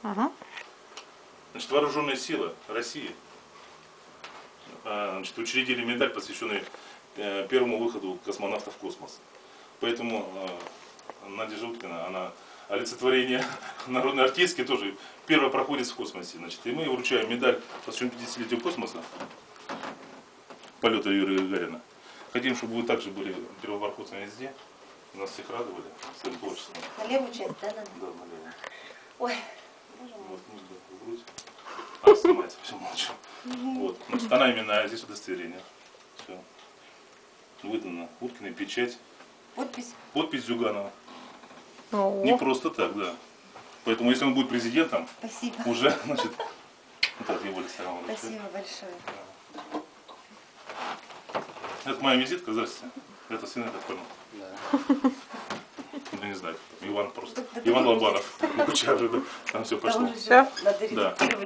Ага. Значит, вооруженные силы России учредили медаль, посвященный первому выходу космонавтов в космос. Поэтому Надя Желткина, она олицетворение народной артистки, тоже первая проходит в космосе. Значит, и мы вручаем медаль, посвященную 50-летию космоса, полета Юрия Гагарина. Хотим, чтобы вы также были первопроходцами везде. Нас всех радовали своим творчеством. На левую часть, да? Да, на левую. Ой, боже мой. Вот, в грудь. А, снимается, все молчу. Вот. Значит, она именно здесь удостоверение. Все. Выдана Уткиной печать. Подпись. Подпись Зюганова. О. Не просто так, да. Поэтому, если он будет президентом, Спасибо. уже, значит, вот так его Александр. Спасибо большое. Это моя визитка, здрасте. Это сын, я так понял. Да. Я не знаю, Иван просто. Да, Иван Лобанов. Кучар, да. Там все Там пошло. уже все надо Да. редактировать.